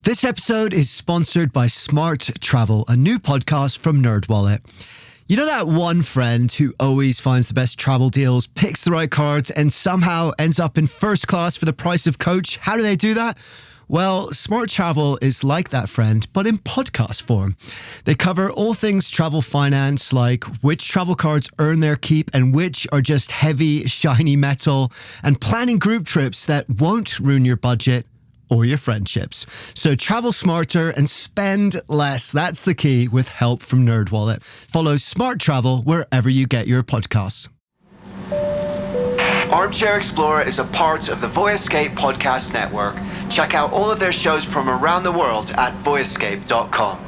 This episode is sponsored by Smart Travel, a new podcast from NerdWallet. You know that one friend who always finds the best travel deals, picks the right cards, and somehow ends up in first class for the price of coach? How do they do that? Well, Smart Travel is like that friend, but in podcast form. They cover all things travel finance, like which travel cards earn their keep and which are just heavy, shiny metal, and planning group trips that won't ruin your budget or your friendships. So travel smarter and spend less. That's the key with help from NerdWallet. Follow Smart Travel wherever you get your podcasts. Armchair Explorer is a part of the Voyescape podcast network. Check out all of their shows from around the world at voyescape.com.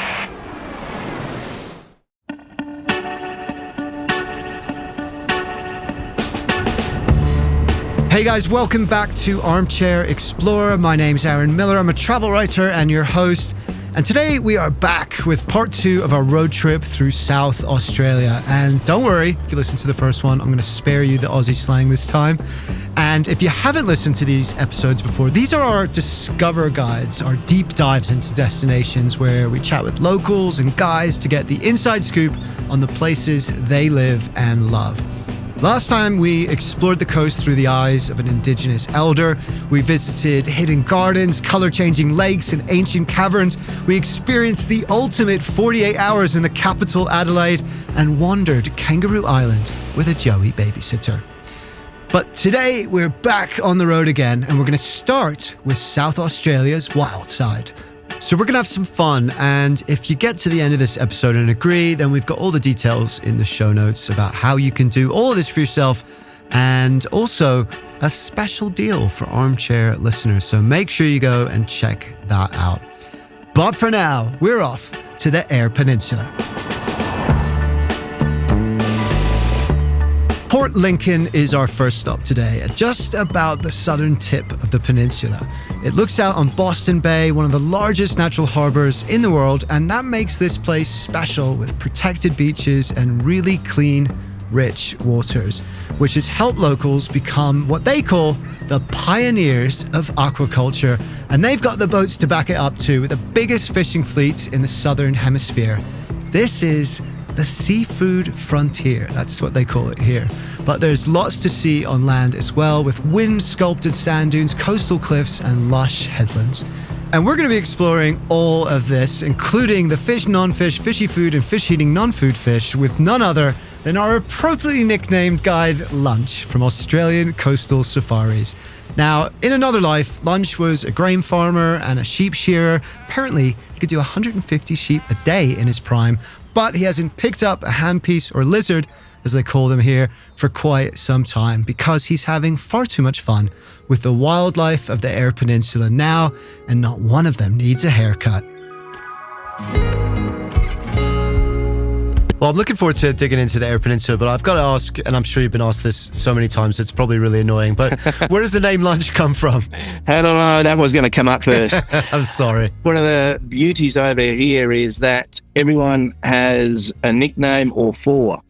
Hey guys, welcome back to Armchair Explorer. My name's Aaron Miller. I'm a travel writer and your host. And today we are back with part 2 of our road trip through South Australia. And don't worry, if you listen to the first one, I'm going to spare you the Aussie slang this time. And if you haven't listened to these episodes before, these are our Discover Guides, our deep dives into destinations where we chat with locals and guides to get the inside scoop on the places they live and love. Last time, we explored the coast through the eyes of an Indigenous elder. We visited hidden gardens, color-changing lakes, and ancient caverns. We experienced the ultimate 48 hours in the capital, Adelaide, and wandered Kangaroo Island with a Joey babysitter. But today, we're back on the road again, and we're going to start with South Australia's wild side. So we're going to have some fun, and if you get to the end of this episode and agree, then we've got all the details in the show notes about how you can do all of this for yourself, and also a special deal for Armchair listeners. So make sure you go and check that out. But for now, we're off to the Eyre Peninsula. Port Lincoln is our first stop today, at just about the southern tip of the peninsula. It looks out on Boston Bay, one of the largest natural harbors in the world, and that makes this place special with protected beaches and really clean, rich waters, which has helped locals become what they call the pioneers of aquaculture. And they've got the boats to back it up too, with the biggest fishing fleets in the southern hemisphere. This is the seafood frontier, that's what they call it here. But there's lots to see on land as well, with wind-sculpted sand dunes, coastal cliffs, and lush headlands. And we're going to be exploring all of this, including the fish, non-fish, fishy food, and fish-eating non-food fish, with none other than our appropriately nicknamed guide, Lunch, from Australian Coastal Safaris. Now, in another life, Lunch was a grain farmer and a sheep shearer. Apparently, he could do 150 sheep a day in his prime, but he hasn't picked up a handpiece or lizard, as they call them here, for quite some time because he's having far too much fun with the wildlife of the Eyre Peninsula now, and not one of them needs a haircut. Well, I'm looking forward to digging into the Eyre Peninsula, but I've got to ask, and I'm sure you've been asked this so many times, it's probably really annoying, but where does the name Lunch come from? I don't know, that was going to come up first. I'm sorry. One of the beauties over here is that everyone has a nickname or four.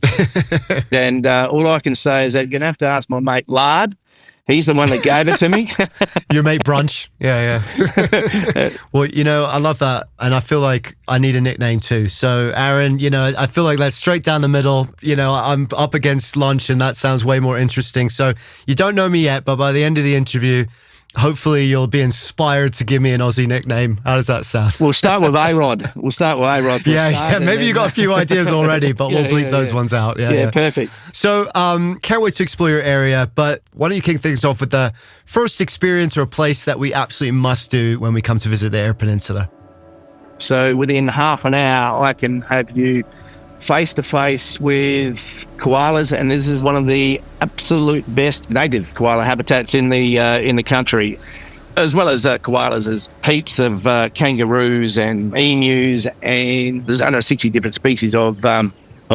And all I can say is that you're going to have to ask my mate Lard. He's the one that gave it to me. Your mate Brunch? Yeah. Well, I love that. And I feel like I need a nickname too. So, Aaron, I feel like that's straight down the middle. I'm up against Lunch, and that sounds way more interesting. So you don't know me yet, but by the end of the interview, hopefully you'll be inspired to give me an Aussie nickname. How does that sound? We'll start with A-Rod. Yeah. Maybe you got a few ideas already, but we'll bleep those ones out. Yeah, perfect. So, can't wait to explore your area, but why don't you kick things off with the first experience or place that we absolutely must do when we come to visit the Eyre Peninsula? So within half an hour, I can have you face-to-face with koalas, and this is one of the absolute best native koala habitats in the country. As well as koalas, there's heaps of kangaroos and emus, and there's under 60 different species of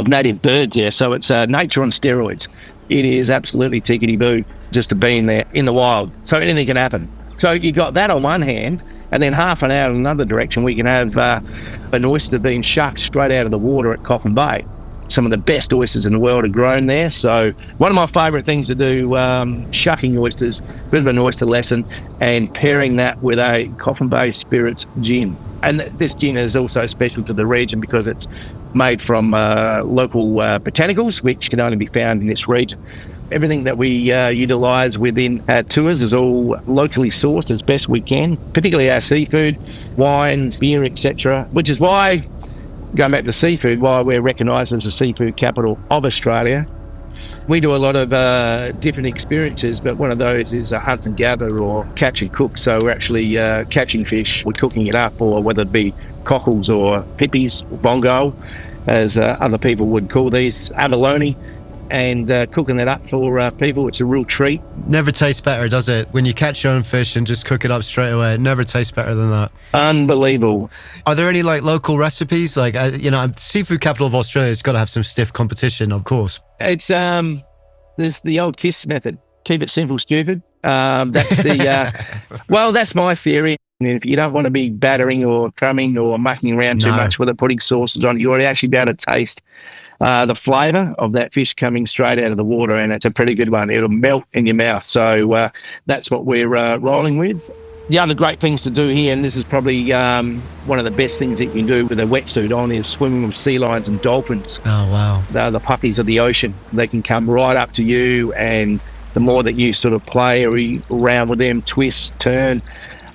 native birds there. So it's nature on steroids. It is absolutely tickety-boo just to be in there in the wild. So anything can happen. So you got that on one hand, and then half an hour in another direction, we can have an oyster being shucked straight out of the water at Coffin Bay. some of the best oysters in the world are grown there. So one of my favourite things to do, shucking oysters, bit of an oyster lesson, and pairing that with a Coffin Bay Spirits gin. And this gin is also special to the region because it's made from local botanicals, which can only be found in this region. Everything that we utilise within our tours is all locally sourced as best we can, particularly our seafood, wines, beer, etc. Which is why, going back to seafood, why we're recognised as the seafood capital of Australia. We do a lot of different experiences, but one of those is a hunt and gather or catch and cook. So we're actually catching fish, we're cooking it up, or whether it be cockles or pippies, bongo, as other people would call these, abalone, and cooking that up for people. It's a real treat. Never tastes better, does it? When you catch your own fish and just cook it up straight away, it never tastes better than that. Unbelievable. Are there any like local recipes? Like, seafood capital of Australia has got to have some stiff competition, of course. It's there's the old KISS method. Keep it simple, stupid. That's the well, that's my theory. And if you don't want to be battering or crumbing or mucking around too much with it, putting sauces on it, you ought to actually be able to taste the flavour of that fish coming straight out of the water, and it's a pretty good one. It'll melt in your mouth. So that's what we're rolling with. The other great things to do here, and this is probably one of the best things that you can do with a wetsuit on, is swimming with sea lions and dolphins. Oh, wow. They're the puppies of the ocean. They can come right up to you, and the more that you sort of play around with them, twist, turn,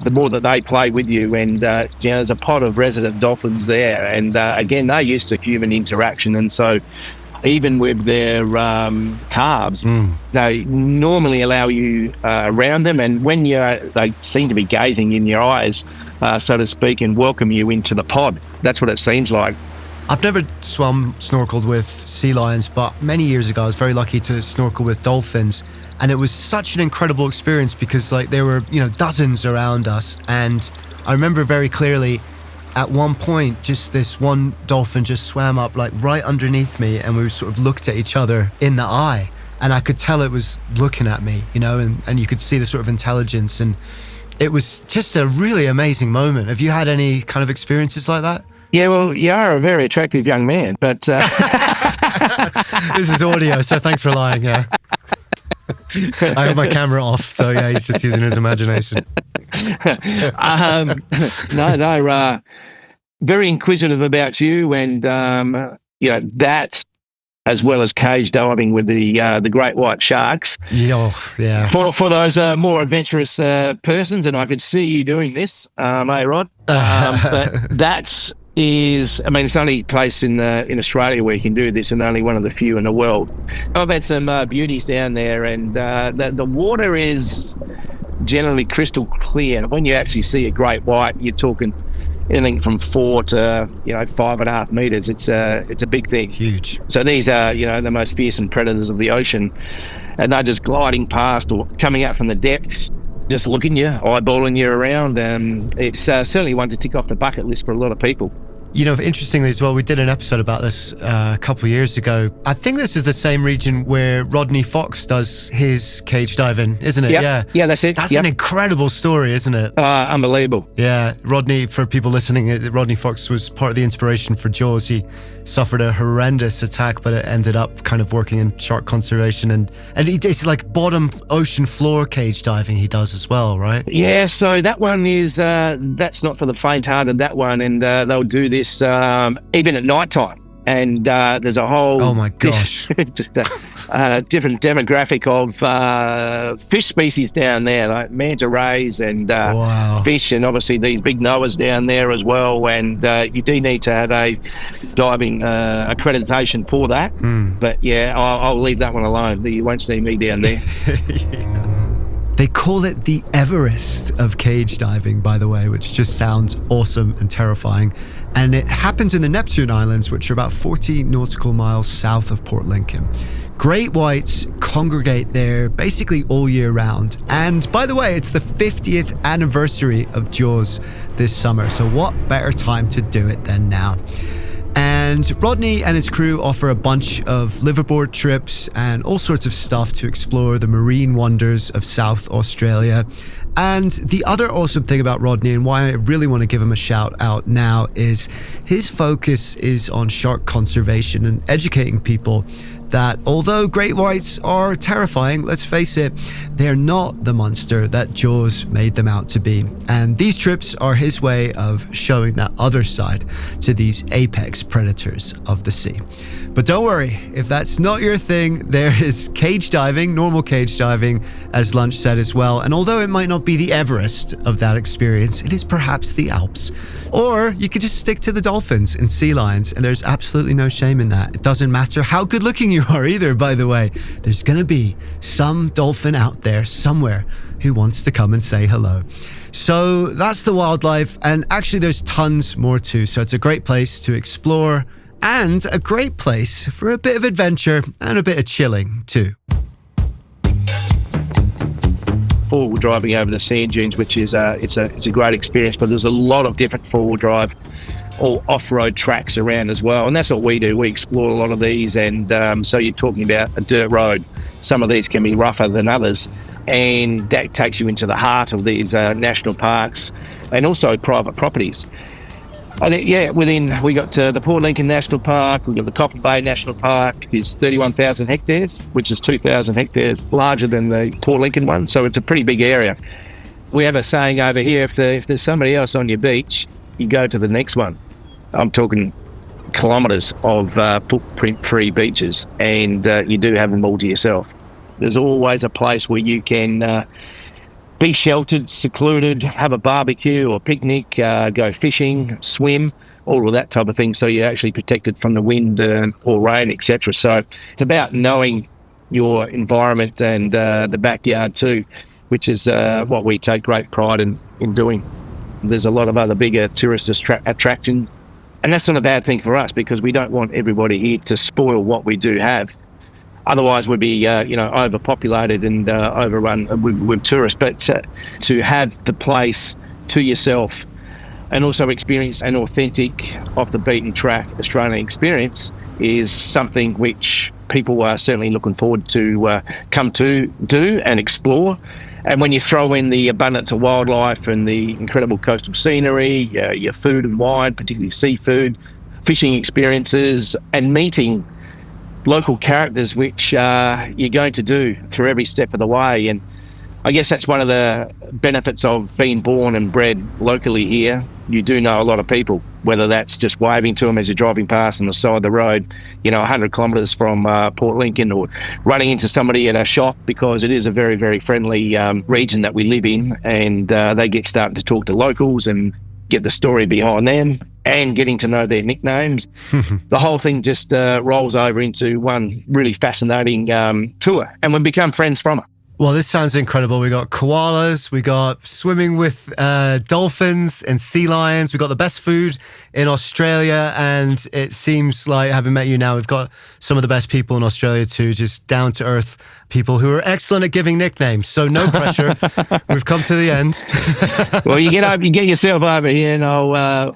the more that they play with you. And there's a pod of resident dolphins there, and again, they're used to human interaction, and so even with their calves, they normally allow you around them, and when they seem to be gazing in your eyes, so to speak, and welcome you into the pod. That's what it seems like. I've never snorkeled with sea lions, but many years ago I was very lucky to snorkel with dolphins, and it was such an incredible experience because there were dozens around us, and I remember very clearly at one point just this one dolphin just swam up like right underneath me, and we sort of looked at each other in the eye, and I could tell it was looking at me, and you could see the sort of intelligence, and it was just a really amazing moment. Have you had any kind of experiences like that? Yeah, well, you are a very attractive young man, but... This is audio, so thanks for lying, yeah. I have my camera off, so yeah, he's just using his imagination. Very inquisitive about you, and, that, as well as cage diving with the great white sharks. Yeah. For those more adventurous persons, and I could see you doing this, Rod. But that's... it's the only place in Australia where you can do this, and only one of the few in the world. I've had some beauties down there, and the water is generally crystal clear. When you actually see a great white, you're talking anything from 4 to 5.5 meters. It's a big thing. Huge. So these are the most fearsome predators of the ocean, and they're just gliding past or coming out from the depths, just looking you, eyeballing you around. It's certainly one to tick off the bucket list for a lot of people. Interestingly as well, we did an episode about this a couple of years ago. I think this is the same region where Rodney Fox does his cage diving, isn't it? Yep. Yeah, that's it. That's an incredible story, isn't it? Unbelievable. Yeah, Rodney, for people listening, Rodney Fox was part of the inspiration for Jaws. He suffered a horrendous attack, but it ended up kind of working in shark conservation, and it's like bottom ocean floor cage diving he does as well, right? Yeah, so that one is, that's not for the faint-hearted, that one, and they'll do this even at night time, and there's a whole different demographic of fish species down there, like manta rays and fish, and obviously these big Noahs down there as well, and you do need to have a diving accreditation for that. But yeah, I'll leave that one alone. You won't see me down there. They call it the Everest of cage diving, by the way, which just sounds awesome and terrifying. And it happens in the Neptune Islands, which are about 40 nautical miles south of Port Lincoln. Great whites congregate there basically all year round. And by the way, it's the 50th anniversary of Jaws this summer. So what better time to do it than now? And And Rodney and his crew offer a bunch of liveaboard trips and all sorts of stuff to explore the marine wonders of South Australia. And the other awesome thing about Rodney, and why I really want to give him a shout out now, is his focus is on shark conservation and educating people that although great whites are terrifying, let's face it, they're not the monster that Jaws made them out to be. And these trips are his way of showing that other side to these apex predators of the sea. But don't worry, if that's not your thing, there is cage diving, normal cage diving, as Lunch said as well. And although it might not be the Everest of that experience, it is perhaps the Alps. Or you could just stick to the dolphins and sea lions, and there's absolutely no shame in that. It doesn't matter how good looking you are either, by the way. There's going to be some dolphin out there somewhere who wants to come and say hello. So that's the wildlife, and actually there's tons more too. So it's a great place to explore and a great place for a bit of adventure and a bit of chilling too. Four-wheel driving over the sand dunes, which is it's a great experience, but there's a lot of different four-wheel drive or off-road tracks around as well, and that's what we do. We explore a lot of these, and so you're talking about a dirt road. Some of these can be rougher than others, and that takes you into the heart of these national parks and also private properties. I think, we got the Port Lincoln National Park, we've got the Copper Bay National Park. It's 31,000 hectares, which is 2,000 hectares larger than the Port Lincoln one, so it's a pretty big area. We have a saying over here, if there's somebody else on your beach, you go to the next one. I'm talking kilometres of footprint-free beaches, and you do have them all to yourself. There's always a place where you can be sheltered, secluded, have a barbecue or picnic, go fishing, swim, all of that type of thing, so you're actually protected from the wind or rain, etc. So it's about knowing your environment and the backyard too, which is what we take great pride in doing. There's a lot of other bigger tourist attractions, and that's not a bad thing for us, because we don't want everybody here to spoil what we do have. Otherwise, we'd be, overpopulated and overrun with tourists. But to have the place to yourself and also experience an authentic, off-the-beaten-track Australian experience is something which people are certainly looking forward to come to do and explore. And when you throw in the abundance of wildlife and the incredible coastal scenery, your food and wine, particularly seafood, fishing experiences, and meeting local characters, which you're going to do through every step of the way. And I guess that's one of the benefits of being born and bred locally here. You do know a lot of people, whether that's just waving to them as you're driving past on the side of the road, 100 kilometres from Port Lincoln, or running into somebody at a shop, because it is a very, very friendly region that we live in, and they get starting to talk to locals and get the story behind them and getting to know their nicknames. The whole thing just rolls over into one really fascinating tour, and we become friends from it. Well, this sounds incredible. We got koalas, we got swimming with dolphins and sea lions. We got the best food in Australia, and it seems like, having met you now, we've got some of the best people in Australia too, just down to earth people who are excellent at giving nicknames. So no pressure. We've come to the end. Well, you get yourself over here,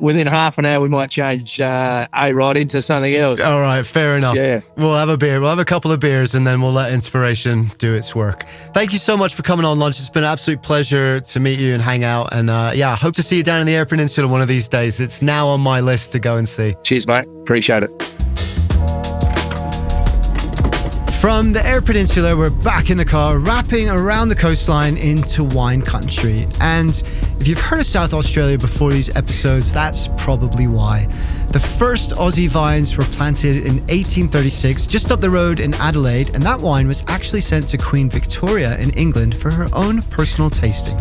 within half an hour we might change A-Rod into something else. All right, fair enough. Yeah. We'll have a beer. We'll have a couple of beers, and then we'll let inspiration do its work. Thank you so much for coming on, Lunch. It's been an absolute pleasure to meet you and hang out. And I hope to see you down in the Eyre Peninsula one of these days. It's now on my list to go and see. Cheers, mate. Appreciate it. From the Eyre Peninsula, we're back in the car, wrapping around the coastline into wine country. And if you've heard of South Australia before these episodes, that's probably why. The first Aussie vines were planted in 1836, just up the road in Adelaide, and that wine was actually sent to Queen Victoria in England for her own personal tasting.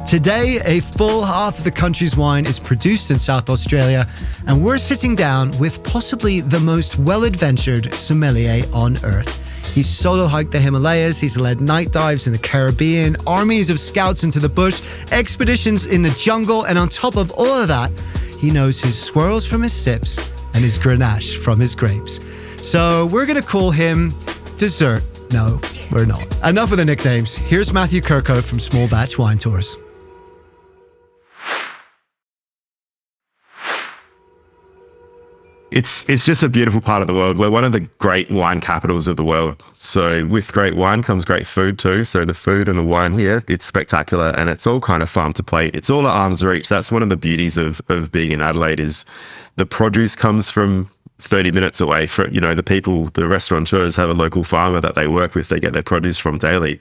Today, a full half of the country's wine is produced in South Australia, and we're sitting down with possibly the most well-adventured sommelier on earth. He's solo hiked the Himalayas, he's led night dives in the Caribbean, armies of scouts into the bush, expeditions in the jungle, and on top of all of that, he knows his swirls from his sips and his Grenache from his grapes. So we're going to call him Dessert. No, we're not. Enough of the nicknames. Here's Matthew Kirkhope from Small Batch Wine Tours. It's just a beautiful part of the world. We're one of the great wine capitals of the world. So with great wine comes great food too. So the food and the wine here, it's spectacular, and it's all kind of farm to plate. It's all at arm's reach. That's one of the beauties of being in Adelaide is the produce comes from 30 minutes away. For, the restaurateurs have a local farmer that they work with. They get their produce from daily.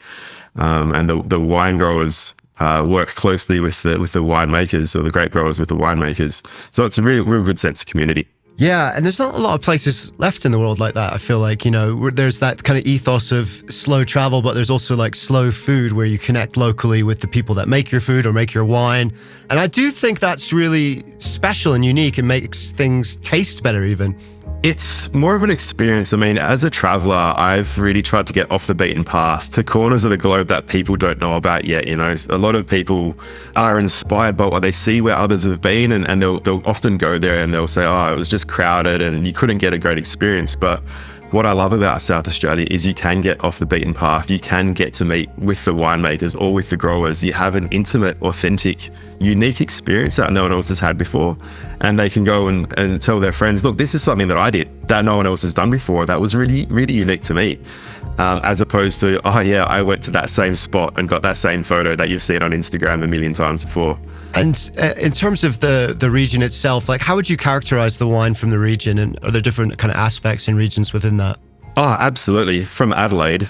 And the wine growers work closely with the winemakers, or the grape growers with the winemakers. So it's a real good sense of community. Yeah, and there's not a lot of places left in the world like that. I feel like, there's that kind of ethos of slow travel, but there's also like slow food where you connect locally with the people that make your food or make your wine. And I do think that's really special and unique and makes things taste better even. It's more of an experience. I mean, as a traveler, I've really tried to get off the beaten path to corners of the globe that people don't know about yet. A lot of people are inspired by what they see where others have been, and they'll often go there and they'll say, oh, it was just crowded and you couldn't get a great experience. But what I love about South Australia is you can get off the beaten path. You can get to meet with the winemakers or with the growers. You have an intimate, authentic, unique experience that no one else has had before. And they can go and tell their friends, look, this is something that I did that no one else has done before. That was really, really unique to me. As opposed to, oh yeah, I went to that same spot and got that same photo that you've seen on Instagram a million times before. And in terms of the region itself, like how would you characterize the wine from the region, and are there different kind of aspects and regions within that? Oh, absolutely. From Adelaide,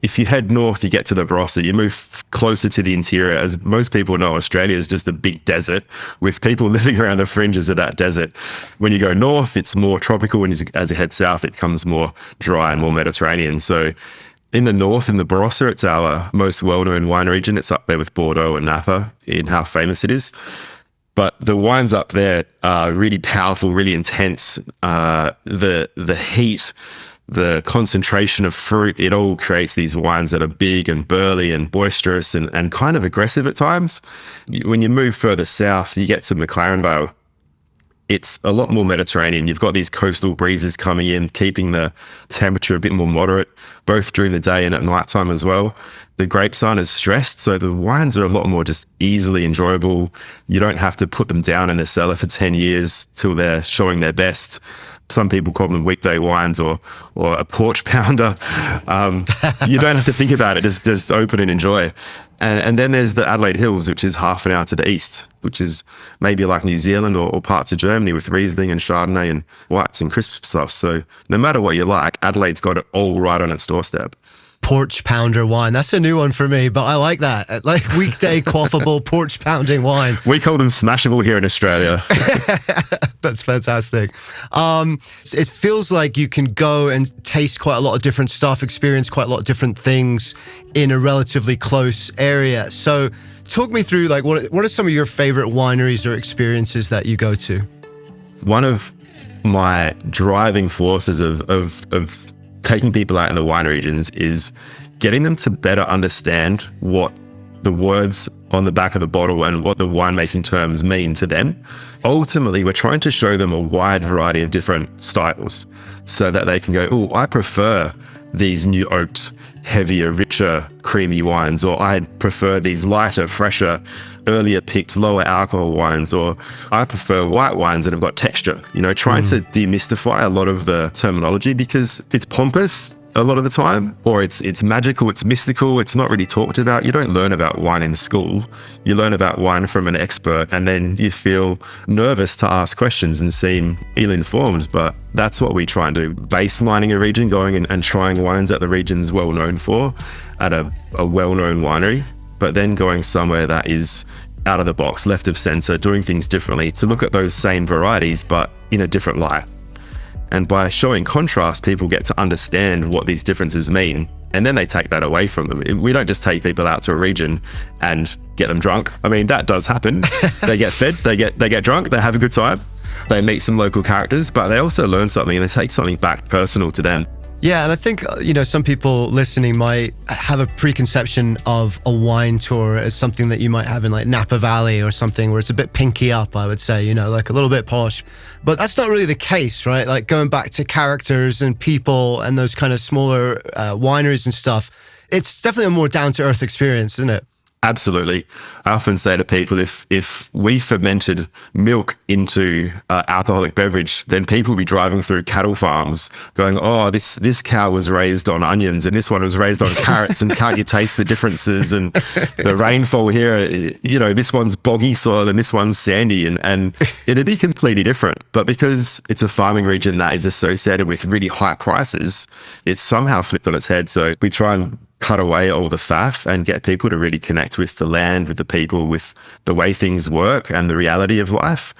if you head north, you get to the Barossa, you move closer to the interior. As most people know, Australia is just a big desert with people living around the fringes of that desert. When you go north, it's more tropical, and as you head south, it becomes more dry and more Mediterranean. So in the north, in the Barossa, it's our most well-known wine region. It's up there with Bordeaux and Napa in how famous it is. But the wines up there are really powerful, really intense. The heat, the concentration of fruit, it all creates these wines that are big and burly and boisterous and kind of aggressive at times. When you move further south, you get to McLaren Vale. It's a lot more Mediterranean. You've got these coastal breezes coming in, keeping the temperature a bit more moderate, both during the day and at nighttime as well. The grapes aren't as stressed, so the wines are a lot more just easily enjoyable. You don't have to put them down in the cellar for 10 years till they're showing their best. Some people call them weekday wines or a porch pounder. You don't have to think about it, just open and enjoy. And then there's the Adelaide Hills, which is half an hour to the east, which is maybe like New Zealand or parts of Germany with Riesling and Chardonnay and whites and crisp stuff. So no matter what you like, Adelaide's got it all right on its doorstep. Porch pounder wine. That's a new one for me, but I like that. Like weekday quaffable porch pounding wine. We call them smashable here in Australia. That's fantastic. It feels like you can go and taste quite a lot of different stuff, experience quite a lot of different things in a relatively close area. So talk me through, like, what are some of your favorite wineries or experiences that you go to? One of my driving forces of taking people out in the wine regions is getting them to better understand what the words on the back of the bottle and what the winemaking terms mean to them. Ultimately, we're trying to show them a wide variety of different styles so that they can go, oh, I prefer these new oaked, heavier, richer, creamy wines, or I prefer these lighter, fresher, earlier picked, lower alcohol wines, or I prefer white wines that have got texture. Trying to demystify a lot of the terminology because it's pompous a lot of the time, or it's magical, it's mystical, it's not really talked about. You don't learn about wine in school. You learn about wine from an expert, and then you feel nervous to ask questions and seem ill-informed. But that's what we try and do. Baselining a region, going and trying wines that the region's well known for at a well-known winery, but then going somewhere that is out of the box, left of center, doing things differently to look at those same varieties, but in a different light. And by showing contrast, people get to understand what these differences mean. And then they take that away from them. We don't just take people out to a region and get them drunk. I mean, that does happen. They get fed, they get drunk, they have a good time. They meet some local characters, but they also learn something and they take something back personal to them. Yeah, and I think, some people listening might have a preconception of a wine tour as something that you might have in like Napa Valley or something where it's a bit pinky up, I would say, like a little bit posh. But that's not really the case, right? Like going back to characters and people and those kind of smaller wineries and stuff, it's definitely a more down-to-earth experience, isn't it? Absolutely. I often say to people, if we fermented milk into alcoholic beverage, then people would be driving through cattle farms going, oh, this cow was raised on onions and this one was raised on carrots, and can't you taste the differences? And the rainfall here, this one's boggy soil and this one's sandy, and it'd be completely different. But because it's a farming region that is associated with really high prices, it's somehow flipped on its head. So we try and cut away all the faff and get people to really connect with the land, with the people, with the way things work and the reality of life.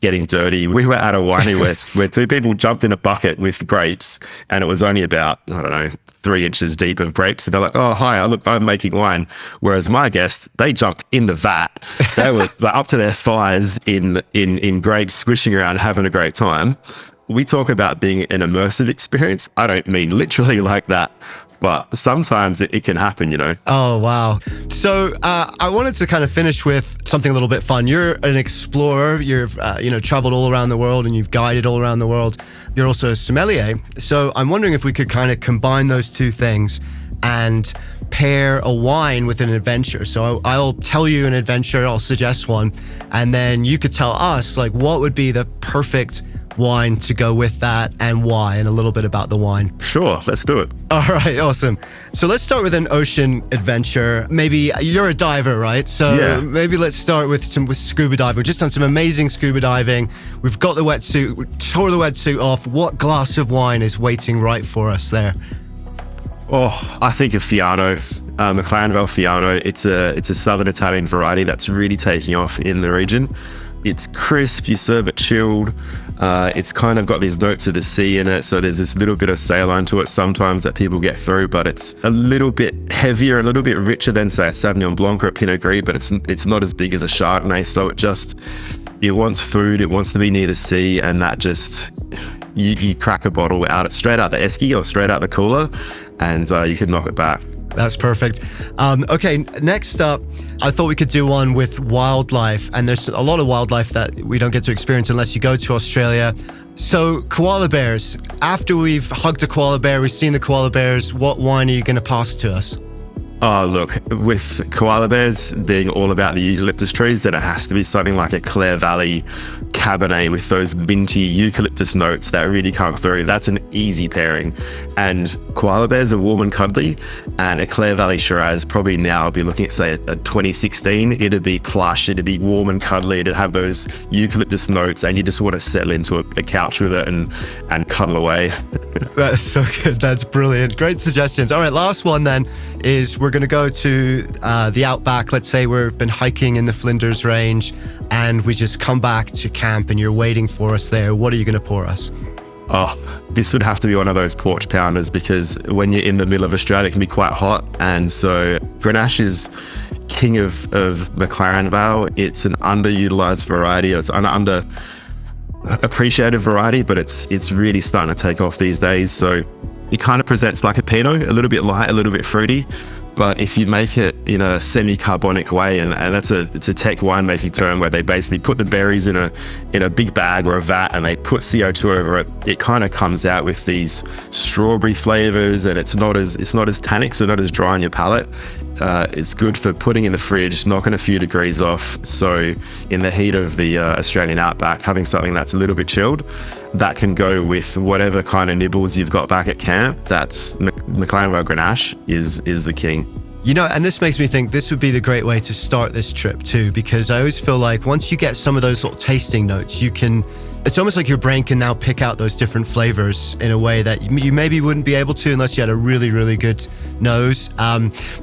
Getting dirty. We were at a winery where two people jumped in a bucket with grapes, and it was only about, 3 inches deep of grapes. And they're like, oh, hi, I'm making wine. Whereas my guests, they jumped in the vat. They were like up to their thighs in grapes, squishing around, having a great time. We talk about being an immersive experience. I don't mean literally like that, but sometimes it can happen, Oh, wow. So I wanted to kind of finish with something a little bit fun. You're an explorer. You've, traveled all around the world and you've guided all around the world. You're also a sommelier. So I'm wondering if we could kind of combine those two things and pair a wine with an adventure. So I'll tell you an adventure, I'll suggest one, and then you could tell us, like, what would be the perfect wine to go with that and why, and a little bit about the wine. Sure, let's do it. All right, awesome. So let's start with an ocean adventure. Maybe you're a diver, right? So maybe let's start with scuba diving. We've just done some amazing scuba diving. We've got the wetsuit, we tore the wetsuit off. What glass of wine is waiting right for us there? Oh, I think of Fiano, McLaren Val Fiano. It's a southern Italian variety that's really taking off in the region. It's crisp, you serve it chilled. It's kind of got these notes of the sea in it, so there's this little bit of saline to it sometimes that people get through, but it's a little bit heavier, a little bit richer than, say, a Sauvignon Blanc or a Pinot Gris, but it's not as big as a Chardonnay, so it wants food, it wants to be near the sea, and that just, you crack a bottle straight out the esky or straight out the cooler, and you can knock it back. That's perfect. Okay, next up, I thought we could do one with wildlife, and there's a lot of wildlife that we don't get to experience unless you go to Australia. So koala bears, after we've hugged a koala bear, we've seen the koala bears, what wine are you going to pass to us? Oh, look, with koala bears being all about the eucalyptus trees, then it has to be something like a Clare Valley Cabernet with those minty eucalyptus notes that really come through. That's an easy pairing. And koala bears are warm and cuddly, and a Clare Valley Shiraz probably now I'll be looking at, say, a 2016. It'd be plush, it'd be warm and cuddly, it'd have those eucalyptus notes, and you just want to settle into a couch with it and cuddle away. That's so good. That's brilliant. Great suggestions. All right, last one then is we're going to go to the outback. Let's say we've been hiking in the Flinders Range and we just come back to camp and you're waiting for us there. What are you going to pour us? Oh, this would have to be one of those porch pounders, because when you're in the middle of Australia, it can be quite hot. And so Grenache is king of McLaren Vale. It's an underutilized variety. It's an underappreciated variety, but it's really starting to take off these days. So it kind of presents like a Pinot, a little bit light, a little bit fruity. But if you make it in a semi-carbonic way, and it's a tech winemaking term where they basically put the berries in a big bag or a vat and they put CO2 over it, it kind of comes out with these strawberry flavors, and it's not as tannic, so not as dry on your palate. It's good for putting in the fridge, knocking a few degrees off. So in the heat of the Australian outback, having something that's a little bit chilled, that can go with whatever kind of nibbles you've got back at camp. That's McLaren Vale Grenache is the king. And this makes me think this would be the great way to start this trip too, because I always feel like once you get some of those little tasting notes, it's almost like your brain can now pick out those different flavors in a way that you maybe wouldn't be able to unless you had a really, really good nose.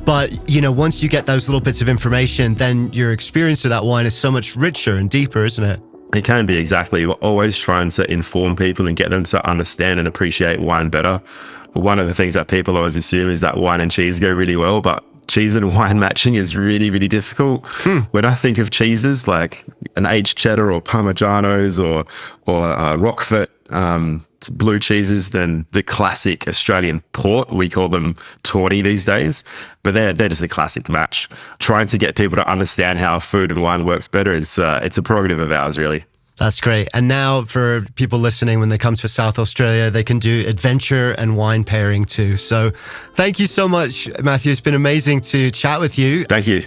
But once you get those little bits of information, then your experience of that wine is so much richer and deeper, isn't it? It can be, exactly. We're always trying to inform people and get them to understand and appreciate wine better. One of the things that people always assume is that wine and cheese go really well, but cheese and wine matching is really, really difficult. When I think of cheeses like an aged cheddar or Parmigianos or Roquefort, blue cheeses, then the classic Australian port, we call them tawny these days, but they're just a classic match. Trying to get people to understand how food and wine works better is it's a prerogative of ours, really. That's great. And now for people listening, when they come to South Australia, they can do adventure and wine pairing too. So thank you so much, Matthew. It's been amazing to chat with you. Thank you.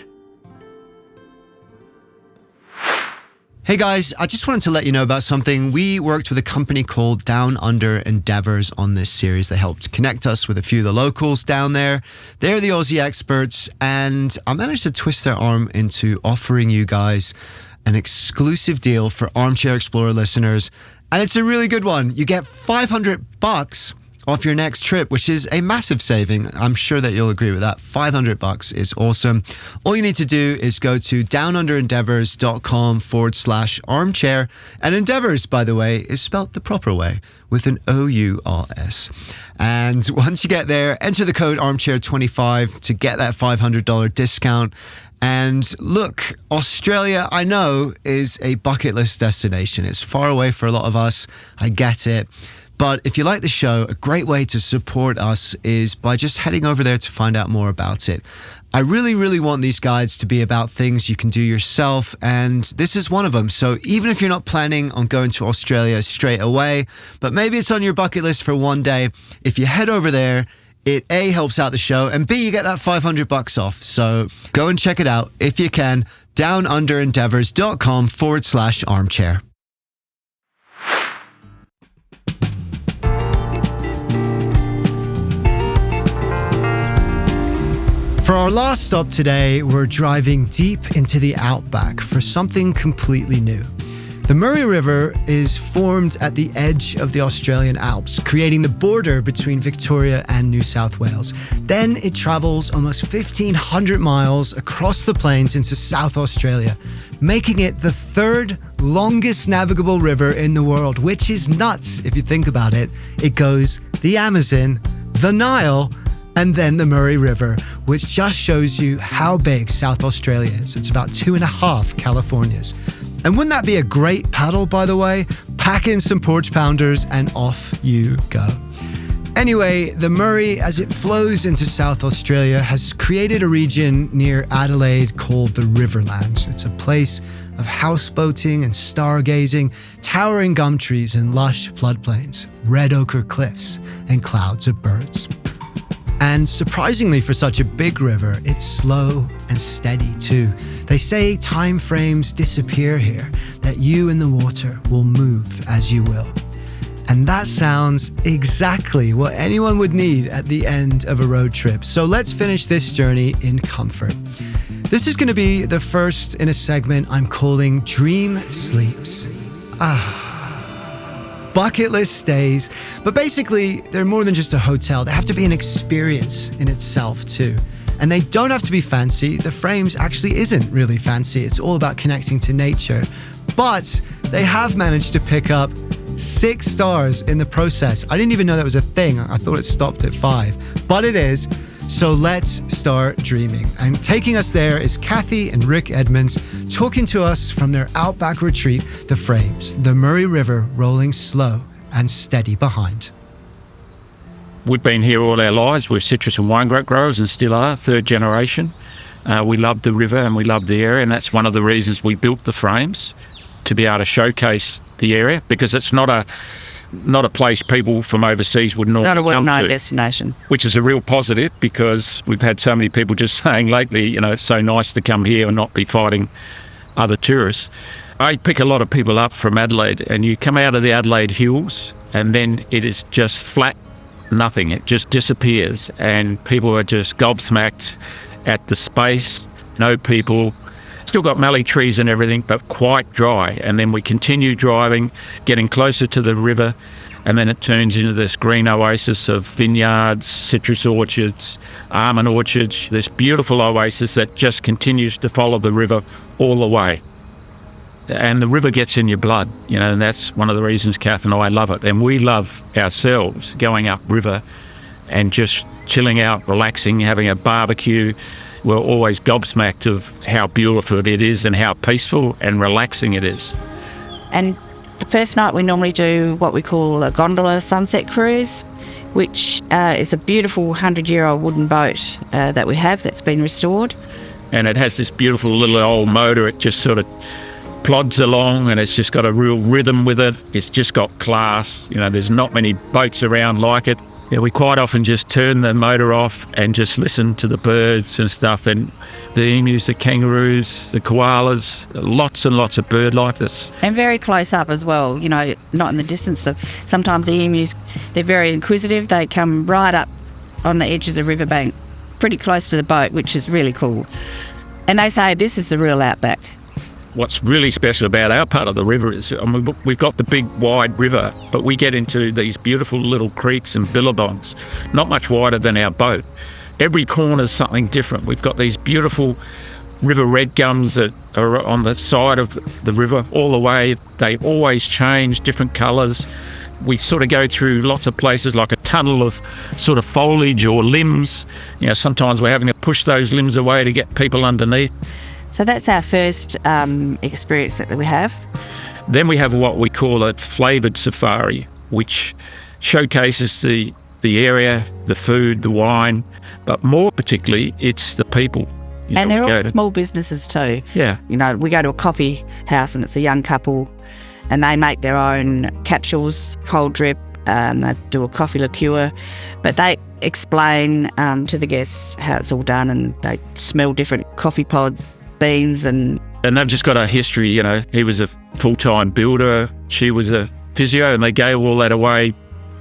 Hey guys, I just wanted to let you know about something. We worked with a company called Down Under Endeavours on this series. They helped connect us with a few of the locals down there. They're the Aussie experts, and I managed to twist their arm into offering you guys an exclusive deal for Armchair Explorer listeners. And it's a really good one. You get $500 off your next trip, which is a massive saving. I'm sure that you'll agree with that. $500 is awesome. All you need to do is go to downunderendeavours.com/armchair. And Endeavours, by the way, is spelt the proper way with an O-U-R-S. And once you get there, enter the code armchair25 to get that $500 discount. And look, Australia, I know, is a bucket list destination. It's far away for a lot of us. I get it. But if you like the show, a great way to support us is by just heading over there to find out more about it. I really, really want these guides to be about things you can do yourself, and this is one of them. So even if you're not planning on going to Australia straight away, but maybe it's on your bucket list for one day, if you head over there, it A, helps out the show, and B, you get that $500 off. So go and check it out if you can. downunderendeavours.com/armchair. For our last stop today, we're driving deep into the outback for something completely new. The Murray River is formed at the edge of the Australian Alps, creating the border between Victoria and New South Wales. Then it travels almost 1,500 miles across the plains into South Australia, making it the third longest navigable river in the world, which is nuts if you think about it. It goes the Amazon, the Nile, and then the Murray River, which just shows you how big South Australia is. It's about 2.5 Californias. And wouldn't that be a great paddle, by the way? Pack in some porch pounders and off you go. Anyway, the Murray, as it flows into South Australia, has created a region near Adelaide called the Riverlands. It's a place of houseboating and stargazing, towering gum trees and lush floodplains, red ochre cliffs, and clouds of birds. And surprisingly for such a big river, it's slow and steady too. They say time frames disappear here, that you and the water will move as you will. And that sounds exactly what anyone would need at the end of a road trip. So let's finish this journey in comfort. This is going to be the first in a segment I'm calling Dream Sleeps. Bucket list stays, but basically they're more than just a hotel. They have to be an experience in itself too. And they don't have to be fancy. The frames actually isn't really fancy. It's all about connecting to nature. But they have managed to pick up 6 stars in the process. I didn't even know that was a thing. I thought it stopped at 5, but it is. So let's start dreaming. And taking us there is Kathy and Rick Edmonds, talking to us from their outback retreat, The Frames, the Murray River rolling slow and steady behind. We've been here all our lives. We're citrus and wine grape growers and still are, third generation. We love the river and we love the area, and that's one of the reasons we built The Frames, to be able to showcase the area, because it's not a place people from overseas would normally come to. Not a well-known destination. Which is a real positive, because we've had so many people just saying lately, you know, it's so nice to come here and not be fighting other tourists. I pick a lot of people up from Adelaide, and you come out of the Adelaide Hills and then it is just flat nothing. It just disappears, and people are just gobsmacked at the space. No people. Still got mallee trees and everything, but quite dry. And then we continue driving, getting closer to the river, and then it turns into this green oasis of vineyards, citrus orchards, almond orchards, this beautiful oasis that just continues to follow the river all the way. And the river gets in your blood, you know, and that's one of the reasons Kath and I love it. And we love ourselves going up river and just chilling out, relaxing, having a barbecue. We're always gobsmacked of how beautiful it is and how peaceful and relaxing it is. And the first night we normally do what we call a gondola sunset cruise, which is a beautiful 100-year-old wooden boat that we have that's been restored. And it has this beautiful little old motor. It just sort of plods along, and it's just got a real rhythm with it. It's just got class. You know, there's not many boats around like it. Yeah, we quite often just turn the motor off and just listen to the birds and stuff, and the emus, the kangaroos, the koalas, lots and lots of bird life. And very close up as well, you know, not in the distance. Sometimes the emus, they're very inquisitive. They come right up on the edge of the riverbank, pretty close to the boat, which is really cool. And they say this is the real outback. What's really special about our part of the river is, I mean, we've got the big wide river, but we get into these beautiful little creeks and billabongs, not much wider than our boat. Every corner is something different. We've got these beautiful river red gums that are on the side of the river all the way. They always change, different colours. We sort of go through lots of places like a tunnel of sort of foliage or limbs. You know, sometimes we're having to push those limbs away to get people underneath. So that's our first experience that we have. Then we have what we call a flavoured safari, which showcases the area, the food, the wine, but more particularly, it's the people. And they're all small businesses too. Yeah. You know, we go to a coffee house and it's a young couple and they make their own capsules, cold drip, they do a coffee liqueur, but they explain to the guests how it's all done, and they smell different coffee pods, beans, and they've just got a history. You know, he was a full-time builder, she was a physio, and they gave all that away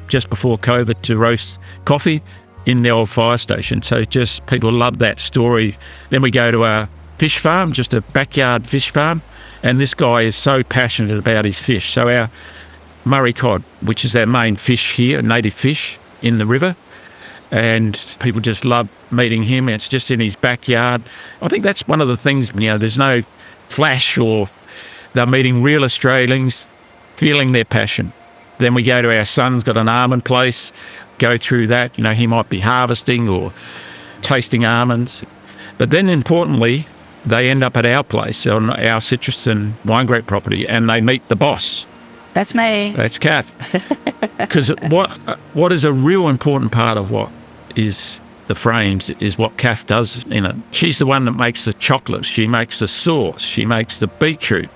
just before COVID to roast coffee in the old fire station. So just people love that story. Then we go to our fish farm, just a backyard fish farm, and this guy is so passionate about his fish. So our Murray cod, which is our main fish here, native fish in the river, and people just love meeting him. It's just in his backyard. I think that's one of the things, you know, there's no flash, or they're meeting real Australians, feeling their passion. Then we go to our son's got an almond place, go through that. You know, he might be harvesting or tasting almonds. But then importantly, they end up at our place on our citrus and wine grape property, and they meet the boss. That's me. That's Kath. Because what is a real important part of what is the frames is what Kath does in it. She's the one that makes the chocolates, she makes the sauce, she makes the beetroot.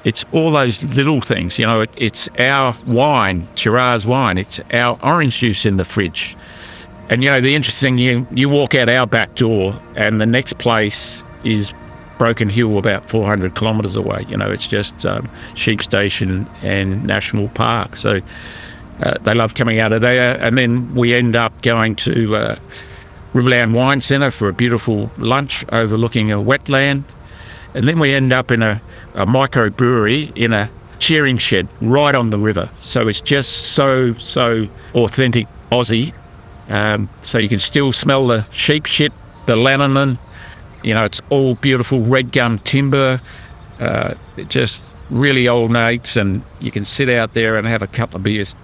It's all those little things, you know. It's our wine, Shiraz's wine. It's our orange juice in the fridge. And, you know, the interesting thing, you walk out our back door and the next place is Broken Hill, about 400 kilometres away. You know, it's just Sheep Station and National Park. So they love coming out of there. And then we end up going to Riverland Wine Centre for a beautiful lunch overlooking a wetland. And then we end up in a microbrewery in a shearing shed right on the river. So it's just so authentic Aussie. So you can still smell the sheep shit, the lanolin. You know, it's all beautiful red gum timber, just really old mates, and you can sit out there and have a couple of beers.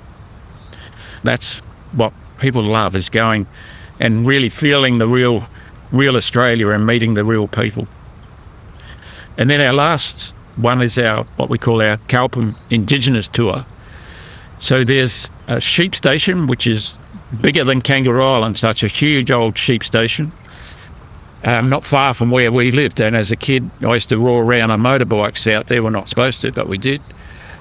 That's what people love, is going and really feeling the real Australia and meeting the real people. And then our last one is our what we call our Kalpam Indigenous Tour. So there's a sheep station, which is bigger than Kangaroo Island, such a huge old sheep station. Not far from where we lived, and as a kid I used to roar around on motorbikes out there. We're not supposed to, but we did.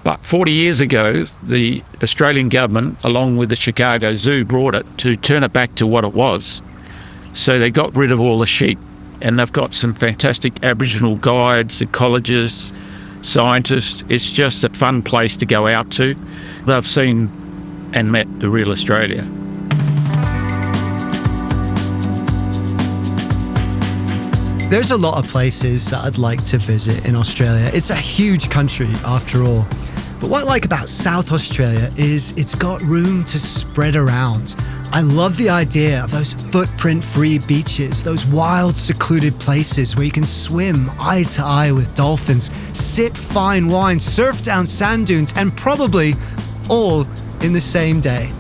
But 40 years ago, the Australian government, along with the Chicago Zoo, brought it to turn it back to what it was. So they got rid of all the sheep, and they've got some fantastic Aboriginal guides, ecologists, scientists. It's just a fun place to go out to. They've seen and met the real Australia. There's a lot of places that I'd like to visit in Australia. It's a huge country after all. But what I like about South Australia is it's got room to spread around. I love the idea of those footprint-free beaches, those wild, secluded places where you can swim eye to eye with dolphins, sip fine wine, surf down sand dunes, and probably all in the same day.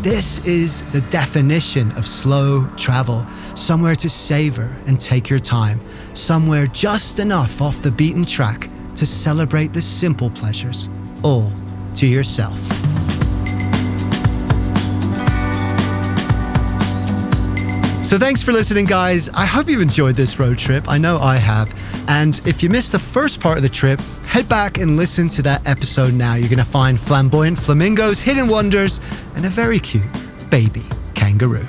This is the definition of slow travel. Somewhere to savor and take your time. Somewhere just enough off the beaten track to celebrate the simple pleasures, all to yourself. So thanks for listening, guys. I hope you've enjoyed this road trip. I know I have. And if you missed the first part of the trip, head back and listen to that episode now. You're going to find flamboyant flamingos, hidden wonders, and a very cute baby. kangaroo.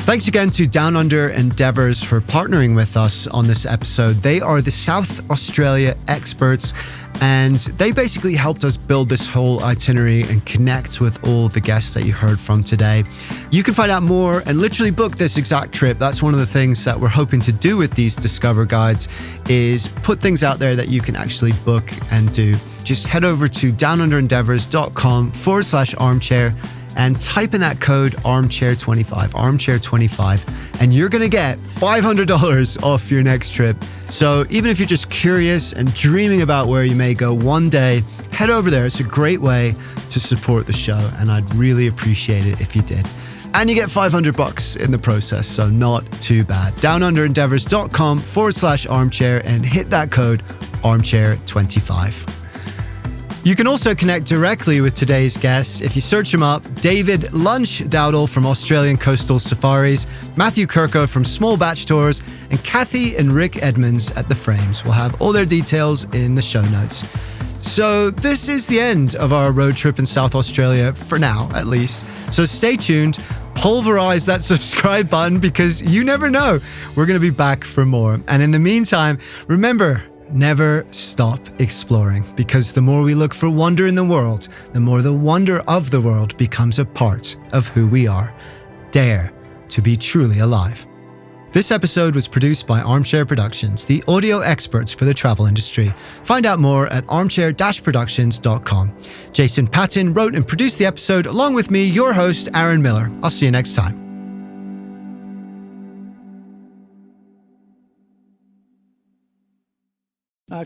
Thanks again to Down Under Endeavours for partnering with us on this episode. They are the South Australia experts, and they basically helped us build this whole itinerary and connect with all the guests that you heard from today. You can find out more and literally book this exact trip. That's one of the things that we're hoping to do with these Discover Guides, is put things out there that you can actually book and do. Just head over to downunderendeavours.com/armchair and type in that code armchair25, and you're going to get $500 off your next trip. So even if you're just curious and dreaming about where you may go one day, head over there. It's a great way to support the show, and I'd really appreciate it if you did. And you get $500 in the process, so not too bad. downunderendeavours.com/armchair and hit that code armchair25. You can also connect directly with today's guests if you search them up. David Lunch Dowdle from Australian Coastal Safaris, Matthew Kirko from Small Batch Tours, and Kathy and Rick Edmonds at The Frames. We'll have all their details in the show notes. So this is the end of our road trip in South Australia, for now at least. So stay tuned, pulverize that subscribe button, because you never know. We're going to be back for more. And in the meantime, remember, never stop exploring, because the more we look for wonder in the world, the more the wonder of the world becomes a part of who we are. Dare to be truly alive. This episode was produced by Armchair Productions, the audio experts for the travel industry. Find out more at armchair-productions.com. Jason Patton wrote and produced the episode along with me, your host, Aaron Miller. I'll see you next time.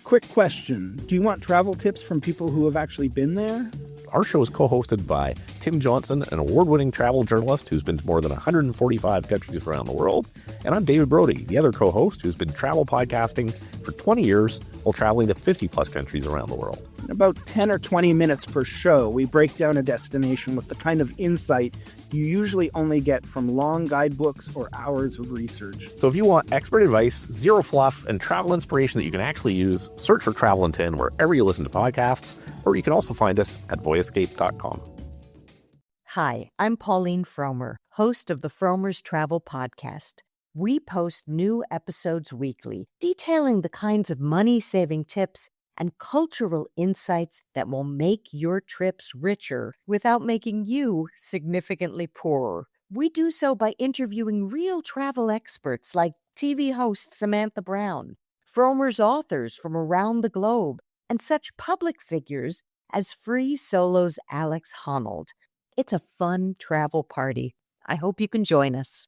Quick question. Do you want travel tips from people who have actually been there? Our show is co-hosted by Tim Johnson, an award-winning travel journalist who's been to more than 145 countries around the world. And I'm David Brody, the other co-host who's been travel podcasting for 20 years while traveling to 50-plus countries around the world. In about 10 or 20 minutes per show, we break down a destination with the kind of insight you usually only get from long guidebooks or hours of research. So if you want expert advice, zero fluff, and travel inspiration that you can actually use, search for Travel in 10 wherever you listen to podcasts, or you can also find us at voyescape.com. Hi, I'm Pauline Fromer, host of the Fromers Travel Podcast. We post new episodes weekly, detailing the kinds of money-saving tips and cultural insights that will make your trips richer without making you significantly poorer. We do so by interviewing real travel experts like TV host Samantha Brown, Fromers authors from around the globe, and such public figures as Free Solo's Alex Honnold. It's a fun travel party. I hope you can join us.